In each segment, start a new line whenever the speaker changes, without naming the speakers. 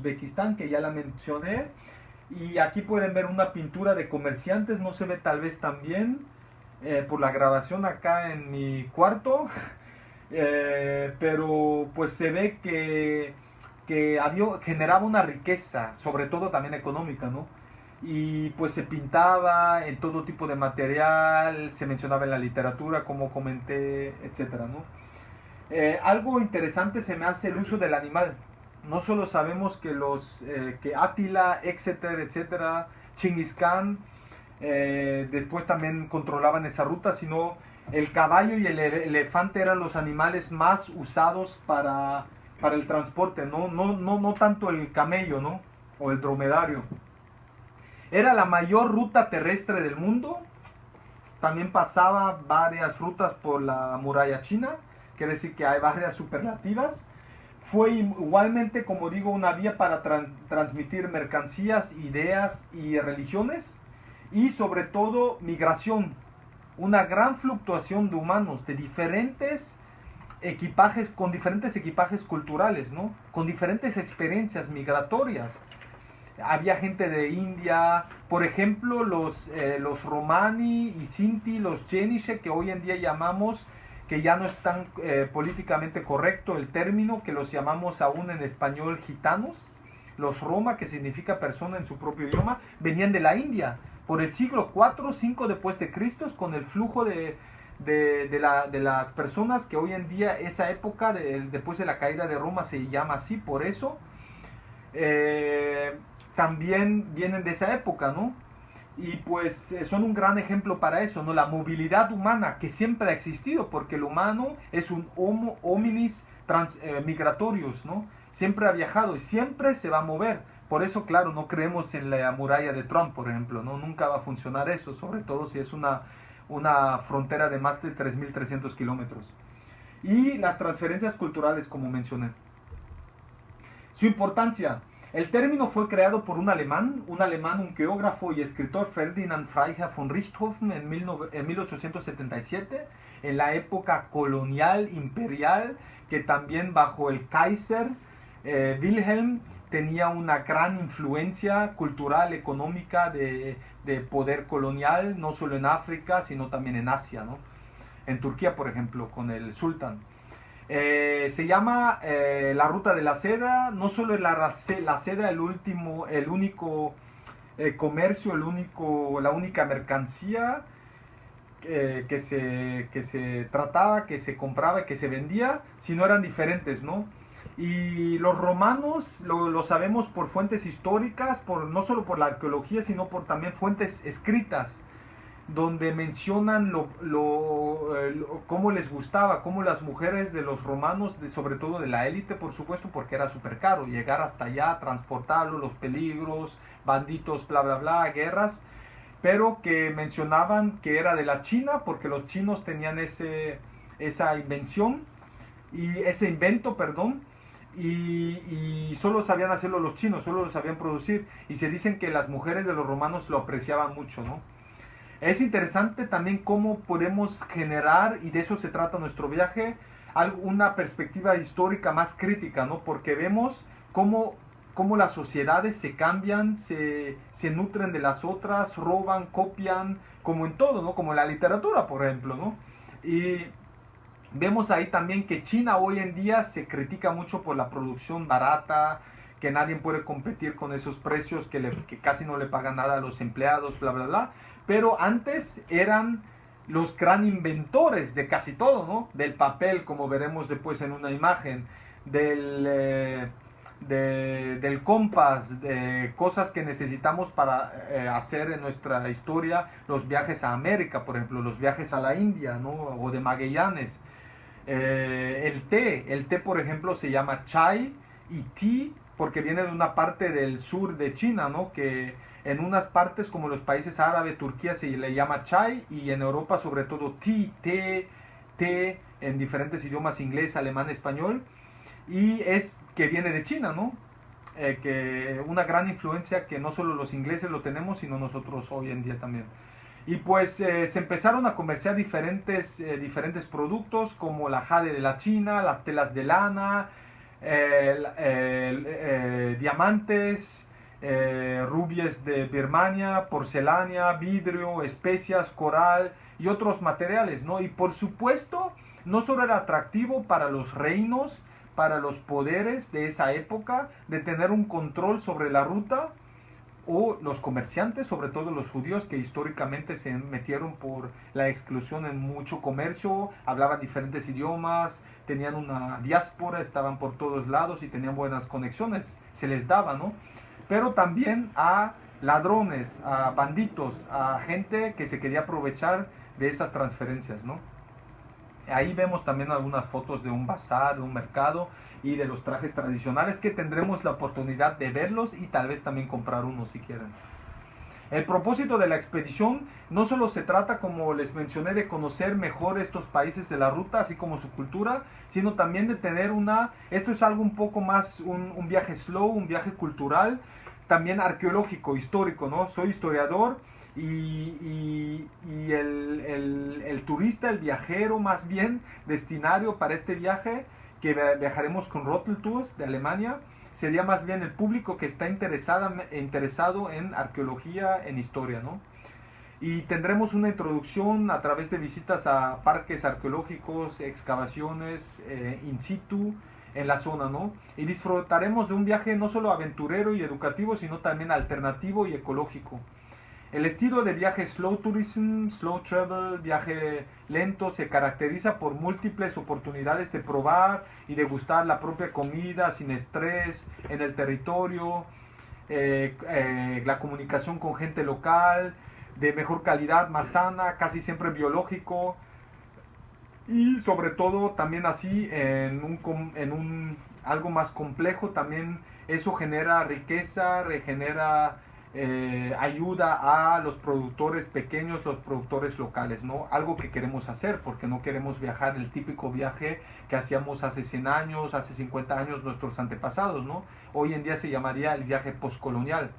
Uzbekistán, que ya la mencioné. Y aquí pueden ver una pintura de comerciantes, no se ve tal vez tan bien por la grabación acá en mi cuarto, pero pues se ve que generaba una riqueza, sobre todo también económica, ¿no? Y pues se pintaba en todo tipo de material, se mencionaba en la literatura, como comenté, etcétera, ¿no? Algo interesante se me hace el uso del animal. No solo sabemos que Átila, Exeter, etcétera, Chinggis Khan, después también controlaban esa ruta, sino el caballo y el elefante eran los animales más usados para el transporte, no tanto el camello, ¿no? O el dromedario. Era la mayor ruta terrestre del mundo. También pasaba varias rutas por la muralla china, quiere decir que hay varias superlativas. Fue igualmente, como digo, una vía para transmitir mercancías, ideas y religiones, y sobre todo migración, una gran fluctuación de humanos de diferentes equipajes, con diferentes equipajes culturales, ¿no? Con diferentes experiencias migratorias. Había gente de India, por ejemplo, los Romani y Sinti, los Yenishe, que hoy en día llamamos, que ya no es tan políticamente correcto el término, que los llamamos aún en español gitanos. Los Roma, que significa persona en su propio idioma, venían de la India por el siglo 4 5 después de Cristo, con el flujo de las personas que hoy en día, esa época, después de la caída de Roma, se llama así, por eso. También vienen de esa época, ¿no? Y pues son un gran ejemplo para eso, ¿no? La movilidad humana que siempre ha existido, porque el humano es un homo hominis migratorius, ¿no? Siempre ha viajado y siempre se va a mover. Por eso, claro, no creemos en la muralla de Trump, por ejemplo, ¿no? Nunca va a funcionar eso, sobre todo si es una frontera de más de 3.300 kilómetros. Y las transferencias culturales, como mencioné. Su importancia. El término fue creado por un alemán, un geógrafo y escritor, Ferdinand Freiherr von Richthofen, en 1877, en la época colonial imperial, que también bajo el Kaiser Wilhelm tenía una gran influencia cultural, económica, de poder colonial, no solo en África, sino también en Asia, ¿no? En Turquía, por ejemplo, con el sultán. Se llama la ruta de la seda. No solo es la seda el único comercio, la única mercancía que se trataba, que se compraba, que se vendía, sino eran diferentes, ¿no? Y los romanos lo sabemos por fuentes históricas, no solo por la arqueología, sino por también fuentes escritas, donde mencionan cómo les gustaba, cómo las mujeres de los romanos, sobre todo de la élite, por supuesto, porque era súper caro llegar hasta allá, transportarlo, los peligros, banditos, bla, bla, bla, guerras, pero que mencionaban que era de la China, porque los chinos tenían esa invención, y ese invento, perdón, y solo sabían hacerlo los chinos, solo lo sabían producir, y se dicen que las mujeres de los romanos lo apreciaban mucho, ¿no? Es interesante también cómo podemos generar, y de eso se trata nuestro viaje, una perspectiva histórica más crítica, ¿no? Porque vemos cómo las sociedades se cambian, se nutren de las otras, roban, copian, como en todo, ¿no? Como en la literatura, por ejemplo, ¿no? Y vemos ahí también que China hoy en día se critica mucho por la producción barata, que nadie puede competir con esos precios, que casi no le pagan nada a los empleados, bla, bla, bla. Pero antes eran los gran inventores de casi todo, ¿no? Del papel, como veremos después en una imagen, del compás, de cosas que necesitamos para hacer en nuestra historia, los viajes a América, por ejemplo, los viajes a la India, ¿no? O de Magallanes. El té, por ejemplo, se llama chai y tea porque viene de una parte del sur de China, ¿no? Que en unas partes como los países árabes, Turquía se le llama chai, y en Europa sobre todo tea, té, en diferentes idiomas, inglés, alemán, español, y es que viene de China, ¿no? Que una gran influencia que no solo los ingleses lo tenemos, sino nosotros hoy en día también. Y pues se empezaron a comerciar diferentes productos como la jade de la China, las telas de lana, diamantes, rubies de Birmania, porcelana, vidrio, especias, coral y otros materiales, ¿no? Y por supuesto, no solo era atractivo para los reinos, para los poderes de esa época, de tener un control sobre la ruta, o los comerciantes, sobre todo los judíos, que históricamente se metieron por la exclusión en mucho comercio, hablaban diferentes idiomas, tenían una diáspora, estaban por todos lados y tenían buenas conexiones, se les daba, ¿no? Pero también a ladrones, a banditos, a gente que se quería aprovechar de esas transferencias, ¿no? Ahí vemos también algunas fotos de un bazar, de un mercado y de los trajes tradicionales, que tendremos la oportunidad de verlos y tal vez también comprar uno si quieren. El propósito de la expedición no solo se trata, como les mencioné, de conocer mejor estos países de la ruta, así como su cultura, sino también de tener esto es algo un poco más, un viaje slow, un viaje cultural, también arqueológico, histórico, ¿no? Soy historiador y el turista, el viajero más bien, destinario para este viaje, que viajaremos con Rotel Tours de Alemania, sería más bien el público que está interesado en arqueología, en historia, ¿no? Y tendremos una introducción a través de visitas a parques arqueológicos, excavaciones in situ en la zona, ¿no? Y disfrutaremos de un viaje no solo aventurero y educativo, sino también alternativo y ecológico. El estilo de viaje slow tourism, slow travel, viaje lento, se caracteriza por múltiples oportunidades de probar y degustar la propia comida sin estrés en el territorio, la comunicación con gente local, de mejor calidad, más sana, casi siempre biológico, y sobre todo también así algo más complejo, también eso genera riqueza, regenera ayuda a los productores pequeños, los productores locales, ¿no? Algo que queremos hacer, porque no queremos viajar el típico viaje que hacíamos hace 100 años, hace 50 años nuestros antepasados, ¿no? Hoy en día se llamaría el viaje postcolonial.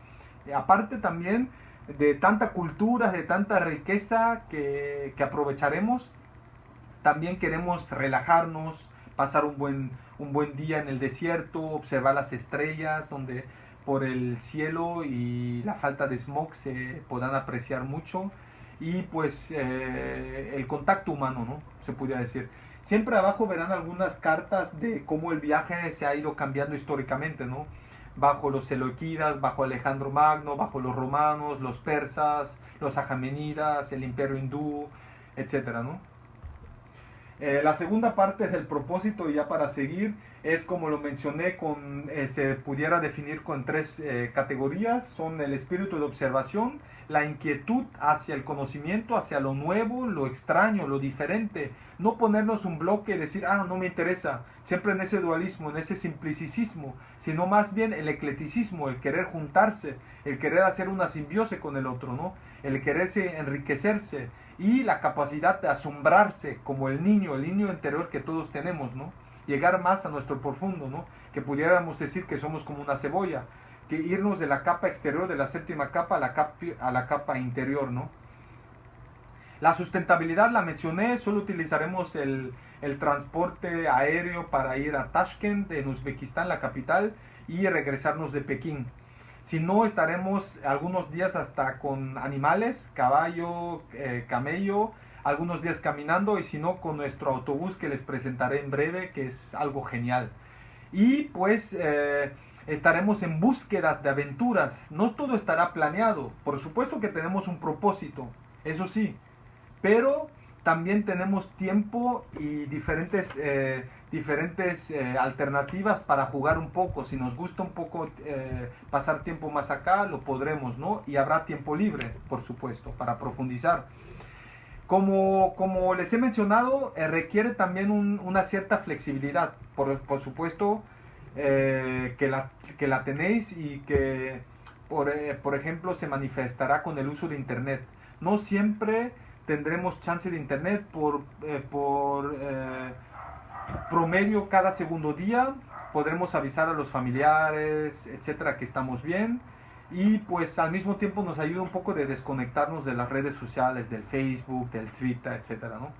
Aparte también de tanta cultura, de tanta riqueza que aprovecharemos, también queremos relajarnos, pasar un buen día en el desierto, observar las estrellas, donde por el cielo y la falta de smog se podrán apreciar mucho, y pues el contacto humano, ¿no? Se podría decir. Siempre abajo verán algunas cartas de cómo el viaje se ha ido cambiando históricamente, ¿no? Bajo los seleuquidas, bajo Alejandro Magno, bajo los romanos, los persas, los ajamenidas, el imperio hindú, etcétera, ¿no? La segunda parte del propósito, ya para seguir, es como lo mencioné, se pudiera definir con tres categorías. Son el espíritu de observación, la inquietud hacia el conocimiento, hacia lo nuevo, lo extraño, lo diferente. No ponernos un bloque y decir, no me interesa, siempre en ese dualismo, en ese simplicismo, sino más bien el eclecticismo, el querer juntarse, el querer hacer una simbiosis con el otro, ¿no? El quererse enriquecerse, y la capacidad de asombrarse como el niño interior que todos tenemos, ¿no? Llegar más a nuestro profundo, ¿no? Que pudiéramos decir que somos como una cebolla, que irnos de la capa exterior, de la séptima capa, a la capa interior, ¿no? La sustentabilidad la mencioné, solo utilizaremos el transporte aéreo para ir a Tashkent, en Uzbekistán, la capital, y regresarnos de Pekín. Si no, estaremos algunos días hasta con animales, caballo, camello, algunos días caminando, y si no, con nuestro autobús que les presentaré en breve, que es algo genial. Y pues estaremos en búsquedas de aventuras. No todo estará planeado. Por supuesto que tenemos un propósito, eso sí, pero también tenemos tiempo y diferentes alternativas para jugar un poco. Si nos gusta un poco pasar tiempo más acá, lo podremos, ¿no? Y habrá tiempo libre, por supuesto, para profundizar. Como les he mencionado, requiere también una cierta flexibilidad. Por supuesto que la tenéis, y que, por ejemplo, se manifestará con el uso de Internet. No siempre tendremos chance de Internet por promedio cada segundo día. Podremos avisar a los familiares, etcétera, que estamos bien, y pues al mismo tiempo nos ayuda un poco de desconectarnos de las redes sociales, del Facebook, del Twitter, etcétera, ¿no?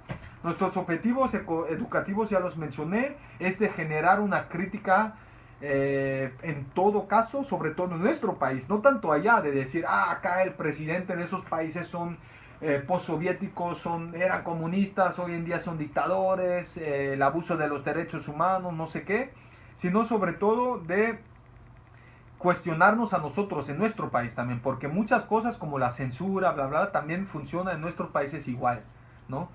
Nuestros objetivos educativos, ya los mencioné, es de generar una crítica en todo caso, sobre todo en nuestro país, no tanto allá de decir, acá el presidente de esos países son postsoviéticos, eran comunistas, hoy en día son dictadores, el abuso de los derechos humanos, no sé qué, sino sobre todo de cuestionarnos a nosotros en nuestro país también, porque muchas cosas como la censura, bla, bla, también funciona en nuestros países igual, ¿no?